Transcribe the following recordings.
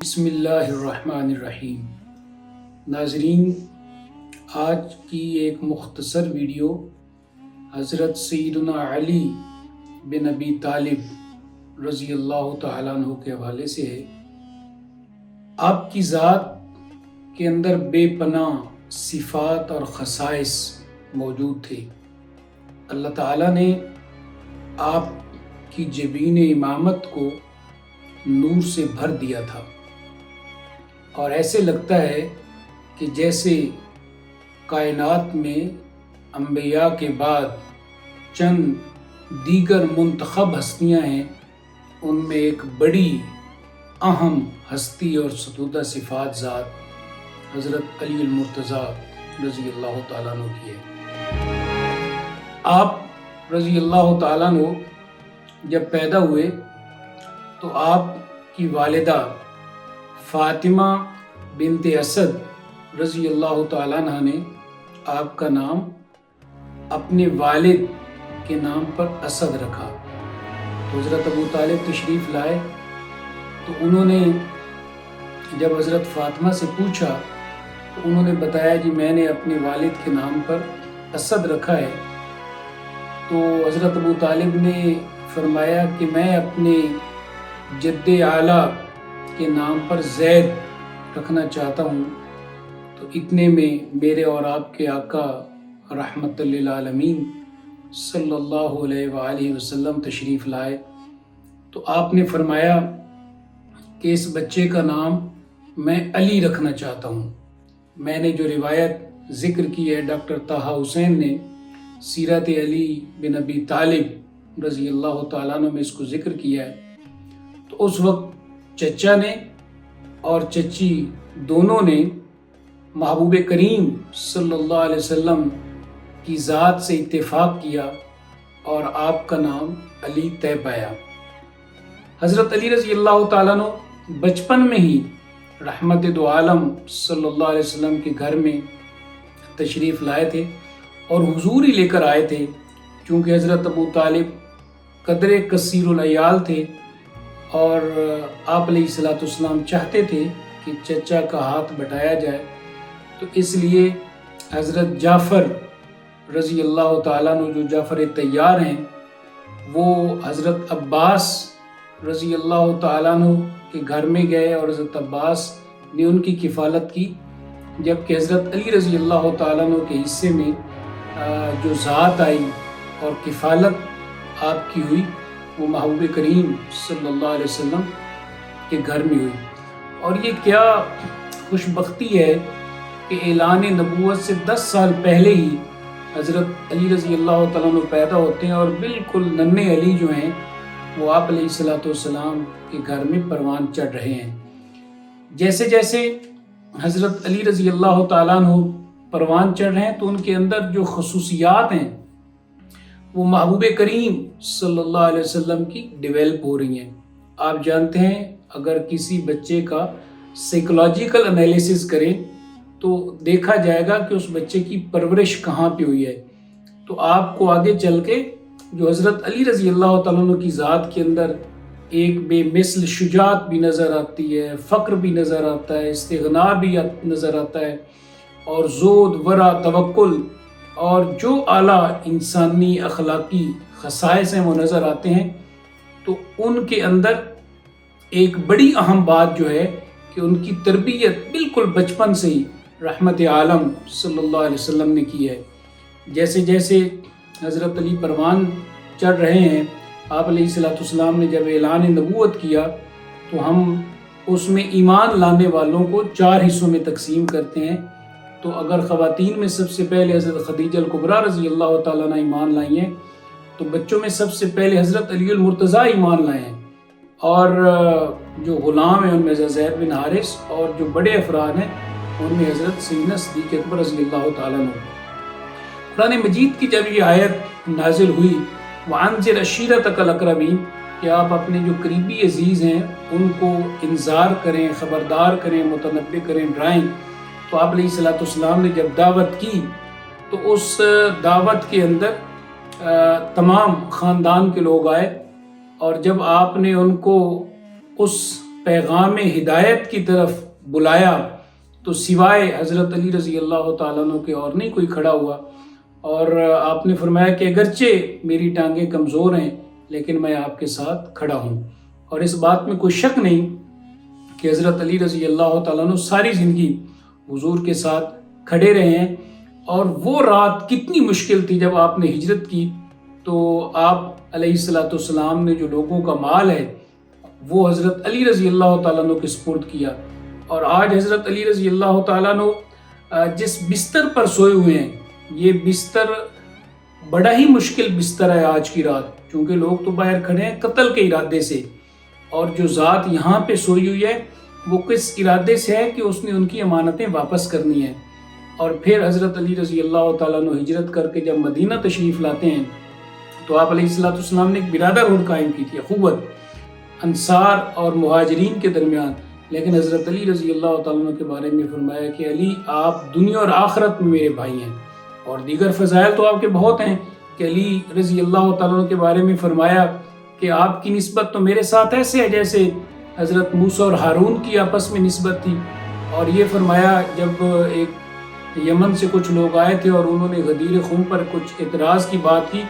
بسم اللہ الرحمن الرحیم۔ ناظرین، آج کی ایک مختصر ویڈیو حضرت سیدنا علی بن ابی طالب رضی اللہ تعالیٰ عنہ کے حوالے سے ہے۔ آپ کی ذات کے اندر بے پناہ صفات اور خصائص موجود تھے۔ اللہ تعالیٰ نے آپ کی جبین امامت کو نور سے بھر دیا تھا، اور ایسے لگتا ہے کہ جیسے کائنات میں انبیاء کے بعد چند دیگر منتخب ہستیاں ہیں، ان میں ایک بڑی اہم ہستی اور ستودہ صفات ذات حضرت علی المرتضیٰ رضی اللہ تعالیٰ عنہ کی ہے۔ آپ رضی اللہ تعالیٰ عنہ جب پیدا ہوئے تو آپ کی والدہ فاطمہ بنت اسد رضی اللہ تعالیٰ عنہ نے آپ کا نام اپنے والد کے نام پر اسد رکھا۔ تو حضرت ابو طالب تشریف لائے تو انہوں نے جب حضرت فاطمہ سے پوچھا تو انہوں نے بتایا جی میں نے اپنے والد کے نام پر اسد رکھا ہے۔ تو حضرت ابو طالب نے فرمایا کہ میں اپنے جد اعلیٰ کے نام پر زید رکھنا چاہتا ہوں۔ تو اتنے میں میرے اور آپ کے آقا رحمت للعالمین صلی اللہ علیہ وآلہ وسلم تشریف لائے تو آپ نے فرمایا کہ اس بچے کا نام میں علی رکھنا چاہتا ہوں۔ میں نے جو روایت ذکر کی ہے ڈاکٹر طہ حسین نے سیرت علی بن ابی طالب رضی اللہ تعالیٰ عنہ میں اس کو ذکر کیا ہے، تو اس وقت چچا نے اور چچی دونوں نے محبوب کریم صلی اللہ علیہ وسلم کی ذات سے اتفاق کیا اور آپ کا نام علی طے پایا۔ حضرت علی رضی اللہ تعالیٰ عنہ بچپن میں ہی رحمت دو عالم صلی اللہ علیہ وسلم کے گھر میں تشریف لائے تھے اور حضور ہی لے کر آئے تھے، کیونکہ حضرت ابو طالب قدر کثیر العیال تھے اور آپ علیہ الصلوۃ والسلام چاہتے تھے کہ چچا کا ہاتھ بٹایا جائے، تو اس لیے حضرت جعفر رضی اللہ تعالیٰ عنہ جو جعفر طیار ہیں وہ حضرت عباس رضی اللہ تعالیٰ عنہ کے گھر میں گئے اور حضرت عباس نے ان کی کفالت کی، جبکہ حضرت علی رضی اللہ تعالیٰ عنہ کے حصے میں جو ذات آئی اور کفالت آپ کی ہوئی وہ محبوب کریم صلی اللہ علیہ وسلم کے گھر میں ہوئی۔ اور یہ کیا خوش بختی ہے کہ اعلان نبوت سے 10 سال پہلے ہی حضرت علی رضی اللہ تعالیٰ عنہ پیدا ہوتے ہیں اور بالکل ننھے علی جو ہیں وہ آپ علیہ الصلوۃ والسلام کے گھر میں پروان چڑھ رہے ہیں۔ جیسے جیسے حضرت علی رضی اللہ تعالیٰ عنہ پروان چڑھ رہے ہیں تو ان کے اندر جو خصوصیات ہیں وہ محبوب کریم صلی اللہ علیہ وسلم کی ڈیولپ ہو رہی ہیں۔ آپ جانتے ہیں اگر کسی بچے کا سائیکولوجیکل انالیسس کریں تو دیکھا جائے گا کہ اس بچے کی پرورش کہاں پہ ہوئی ہے، تو آپ کو آگے چل کے جو حضرت علی رضی اللہ تعالیٰ عنہ کی ذات کے اندر ایک بے مثل شجاعت بھی نظر آتی ہے، فقر بھی نظر آتا ہے، استغنا بھی نظر آتا ہے، اور زہد، ورع، توکل اور جو اعلیٰ انسانی اخلاقی خصائص ہیں وہ نظر آتے ہیں، تو ان کے اندر ایک بڑی اہم بات جو ہے کہ ان کی تربیت بالکل بچپن سے ہی رحمت عالم صلی اللہ علیہ وسلم نے کی ہے۔ جیسے جیسے حضرت علی پروان چڑھ رہے ہیں، آپ علیہ الصلوۃ والسلام نے جب اعلان نبوت کیا تو ہم اس میں ایمان لانے والوں کو 4 حصوں میں تقسیم کرتے ہیں۔ تو اگر خواتین میں سب سے پہلے حضرت خدیجہ الکبریٰ رضی اللہ تعالیٰ عنہ ایمان لائی ہیں، تو بچوں میں سب سے پہلے حضرت علی المرتضیٰ ایمان لائے ہیں، اور جو غلام ہیں ان میں حضرت زید بن حارث، اور جو بڑے افراد ہیں ان میں حضرت سیدنا صدیق اکبر رضی اللہ تعالیٰ عنہ۔ قرآن مجید کی جب یہ آیت نازل ہوئی وَأَنذِرْ عَشِيرَتَكَ الْأَقْرَبِينَ کہ آپ اپنے جو قریبی عزیز ہیں ان کو انذار کریں، خبردار کریں، متنبہ کریں، ڈرائیں، تو آپ علیہ الصلوۃ والسلام نے جب دعوت کی تو اس دعوت کے اندر تمام خاندان کے لوگ آئے، اور جب آپ نے ان کو اس پیغام ہدایت کی طرف بلایا تو سوائے حضرت علی رضی اللہ تعالیٰ عنہ کے اور نہیں کوئی کھڑا ہوا، اور آپ نے فرمایا کہ اگرچہ میری ٹانگیں کمزور ہیں لیکن میں آپ کے ساتھ کھڑا ہوں۔ اور اس بات میں کوئی شک نہیں کہ حضرت علی رضی اللہ تعالیٰ عنہ ساری زندگی حضور کے ساتھ کھڑے رہے ہیں، اور وہ رات کتنی مشکل تھی جب آپ نے ہجرت کی تو آپ علیہ الصلوۃ والسلام نے جو لوگوں کا مال ہے وہ حضرت علی رضی اللہ تعالیٰ عنہ کے سپرد کیا، اور آج حضرت علی رضی اللہ تعالیٰ عنہ جس بستر پر سوئے ہوئے ہیں، یہ بستر بڑا ہی مشکل بستر ہے آج کی رات، چونکہ لوگ تو باہر کھڑے ہیں قتل کے ارادے سے، اور جو ذات یہاں پہ سوئی ہوئی ہے وہ کس ارادے سے ہے کہ اس نے ان کی امانتیں واپس کرنی ہیں۔ اور پھر حضرت علی رضی اللہ تعالیٰ عنہ ہجرت کر کے جب مدینہ تشریف لاتے ہیں تو آپ علیہ الصلوۃ والسلام نے ایک برادرہڈ قائم کی تھی، اخوت انصار اور مہاجرین کے درمیان، لیکن حضرت علی رضی اللہ تعالیٰ عنہ کے بارے میں فرمایا کہ علی آپ دنیا اور آخرت میں میرے بھائی ہیں، اور دیگر فضائل تو آپ کے بہت ہیں کہ علی رضی اللہ تعالیٰ عنہ کے بارے میں فرمایا کہ آپ کی نسبت تو میرے ساتھ ایسے ہے جیسے حضرت موسیٰ اور ہارون کی آپس میں نسبت تھی، اور یہ فرمایا جب ایک یمن سے کچھ لوگ آئے تھے اور انہوں نے غدیر خون پر کچھ اعتراض کی بات کی،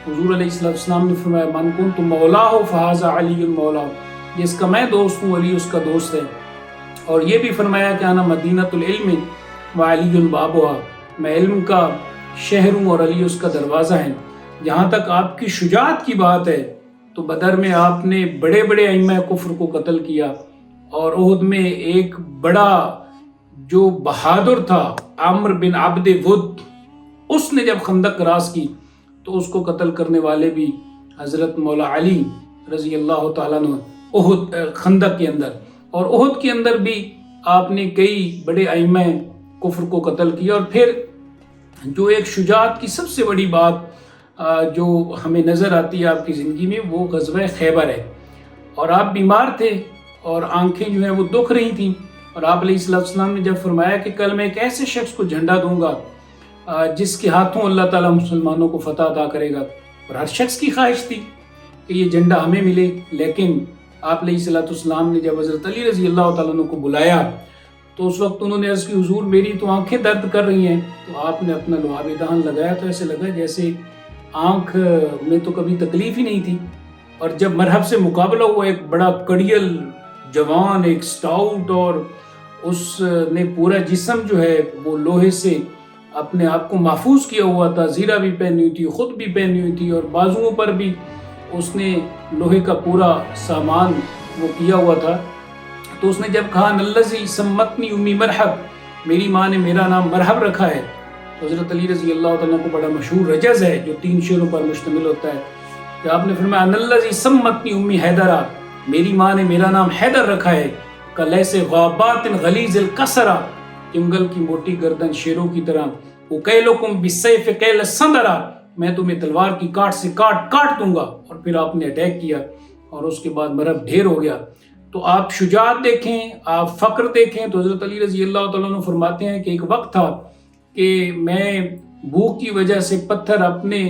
حضور علیہ السلام نے فرمایا من کنت مولاہ فہذا علی مولاہ، جس کا میں دوست ہوں علی اس کا دوست ہے، اور یہ بھی فرمایا کہ انا مدینۃ العلم وعلی بابھا، میں علم کا شہر ہوں اور علی اس کا دروازہ ہے۔ جہاں تک آپ کی شجاعت کی بات ہے تو بدر میں آپ نے بڑے بڑے ائمہ کفر کو قتل کیا، اور احد میں ایک بڑا جو بہادر تھا عمرو بن عبد ود، اس نے جب خندق کراس کی تو اس کو قتل کرنے والے بھی حضرت مولا علی رضی اللہ تعالیٰ عنہ احد خندق کے اندر، اور احد کے اندر بھی آپ نے کئی بڑے ائمہ کفر کو قتل کیا۔ اور پھر جو ایک شجاعت کی سب سے بڑی بات جو ہمیں نظر آتی ہے آپ کی زندگی میں وہ غزوہ خیبر ہے، اور آپ بیمار تھے اور آنکھیں جو ہیں وہ دکھ رہی تھیں، اور آپ علیہ السلام نے جب فرمایا کہ کل میں ایک ایسے شخص کو جھنڈا دوں گا جس کے ہاتھوں اللہ تعالیٰ مسلمانوں کو فتح عطا کرے گا، اور ہر شخص کی خواہش تھی کہ یہ جھنڈا ہمیں ملے، لیکن آپ علیہ السلام نے جب حضرت علی رضی اللہ تعالیٰ عنہ کو بلایا تو اس وقت انہوں نے عرض کی حضور میری تو آنکھیں درد کر رہی ہیں، تو آپ نے اپنا لعاب دہن لگایا تو ایسے لگا جیسے آنکھ میں تو کبھی تکلیف ہی نہیں تھی، اور جب مرحب سے مقابلہ ہوا ایک بڑا کڑیل جوان، ایک سٹاؤٹ، اور اس نے پورا جسم جو ہے وہ لوہے سے اپنے آپ کو محفوظ کیا ہوا تھا، زیرہ بھی پہنی ہوئی تھی، خود بھی پہنی ہوئی تھی، اور بازوؤں پر بھی اس نے لوہے کا پورا سامان وہ کیا ہوا تھا، تو اس نے جب کہا الذی سمتنی امی مرحب، میری ماں نے میرا نام مرحب رکھا ہے، تو حضرت علی رضی اللہ تعالیٰ کو بڑا مشہور رجز ہے جو 3 شعروں پر مشتمل ہوتا ہے کہ آپ نے فرمایا الذی سمتنی امی حیدرہ، میری ماں نے میرا نام حیدر رکھا ہے، کلیس غابات غلیظ القصرہ، جنگل کی موٹی گردن شیروں کی طرح، اکیلکم بالسیف کیل السندرہ، میں تمہیں تلوار کی کاٹ سے کاٹ دوں گا، اور پھر آپ نے اٹیک کیا اور اس کے بعد مرحب ڈھیر ہو گیا۔ تو آپ شجاعت دیکھیں، آپ فقر دیکھیں، تو حضرت علی رضی اللہ تعالیٰ عنہ فرماتے ہیں کہ ایک وقت تھا کہ میں بھوک کی وجہ سے پتھر اپنے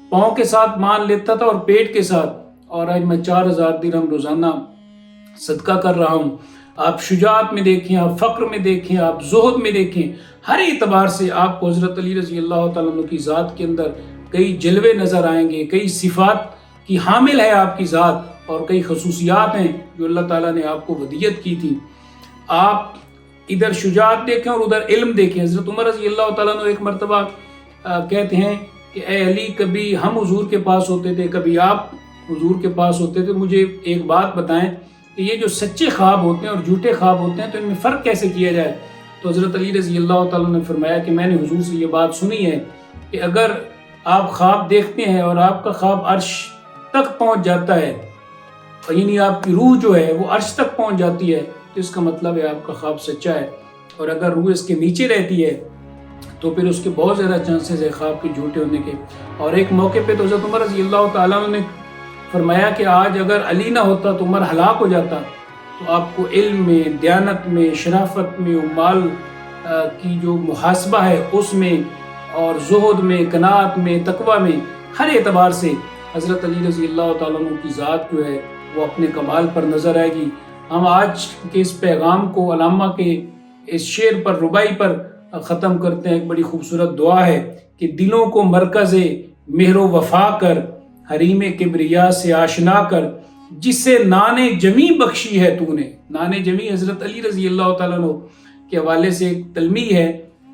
پاؤں کے ساتھ مان لیتا تھا اور پیٹ کے ساتھ، اور آج میں 4000 درہم روزانہ صدقہ کر رہا ہوں۔ آپ شجاعت میں دیکھیں، آپ فقر میں دیکھیں، آپ زہد میں دیکھیں، ہر اعتبار سے آپ کو حضرت علی رضی اللہ تعالیٰ عنہ کی ذات کے اندر کئی جلوے نظر آئیں گے، کئی صفات کی حامل ہے آپ کی ذات، اور کئی خصوصیات ہیں جو اللہ تعالیٰ نے آپ کو ودیت کی تھی۔ آپ ادھر شجاعت دیکھیں اور ادھر علم دیکھیں۔ حضرت عمر رضی اللہ تعالیٰ عنہ ایک مرتبہ کہتے ہیں کہ اے علی، کبھی ہم حضور کے پاس ہوتے تھے، کبھی آپ حضور کے پاس ہوتے تھے، مجھے ایک بات بتائیں کہ یہ جو سچے خواب ہوتے ہیں اور جھوٹے خواب ہوتے ہیں تو ان میں فرق کیسے کیا جائے؟ تو حضرت علی رضی اللہ تعالیٰ نے فرمایا کہ میں نے حضور سے یہ بات سنی ہے کہ اگر آپ خواب دیکھتے ہیں اور آپ کا خواب عرش تک پہنچ جاتا ہے، یعنی آپ کی روح جو ہے وہ عرش تک پہنچ جاتی ہے، تو اس کا مطلب ہے آپ کا خواب سچا ہے، اور اگر روح اس کے نیچے رہتی ہے تو پھر اس کے بہت زیادہ چانسز ہے خواب کے جھوٹے ہونے کے۔ اور ایک موقع پہ تو حضرت عمر رضی اللہ تعالیٰ نے فرمایا کہ آج اگر علی نہ ہوتا تو عمر ہلاک ہو جاتا، تو آپ کو علم میں، دیانت میں، شرافت میں، مال کی جو محاسبہ ہے اس میں، اور زہد میں، قناعت میں، تقوی میں، ہر اعتبار سے حضرت علی رضی اللہ تعالیٰ عنہ کی ذات جو ہے وہ اپنے کمال پر نظر آئے گی۔ ہم آج کے اس پیغام کو علامہ کے اس شعر پر، ربائی پر ختم کرتے ہیں۔ ایک بڑی خوبصورت دعا ہے کہ دلوں کو مرکز مہر و وفا کر، حریم کبریا سے آشنا کر، جسے نان جمی بخشی ہے تو نے۔ نان جمی حضرت علی رضی اللہ تعالیٰ عنہ کے حوالے سے ایک تلمیح ہے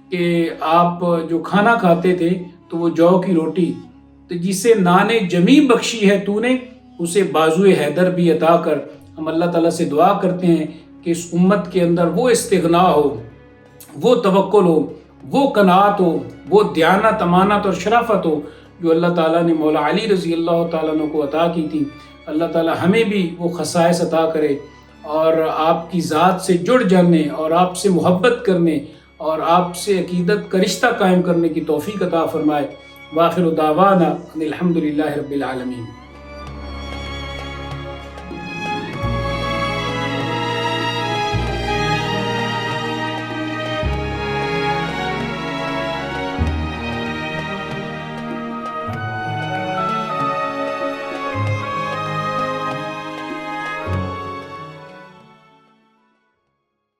کہ آپ جو کھانا کھاتے تھے تو وہ جو کی روٹی، تو جسے نان جمی بخشی ہے تو نے، اسے بازوئے حیدر بھی عطا کر۔ ہم اللہ تعالیٰ سے دعا کرتے ہیں کہ اس امت کے اندر وہ استغنا ہو، وہ توکل ہو، وہ قناعت ہو، وہ دیانت، امانت اور شرافت ہو جو اللہ تعالیٰ نے مولا علی رضی اللہ تعالیٰ عنہ کو عطا کی تھی۔ اللہ تعالیٰ ہمیں بھی وہ خصائص عطا کرے اور آپ کی ذات سے جڑ جانے اور آپ سے محبت کرنے اور آپ سے عقیدت کا رشتہ قائم کرنے کی توفیق عطا فرمائے۔ وآخر دعوانا ان الحمد للہ رب العالمین۔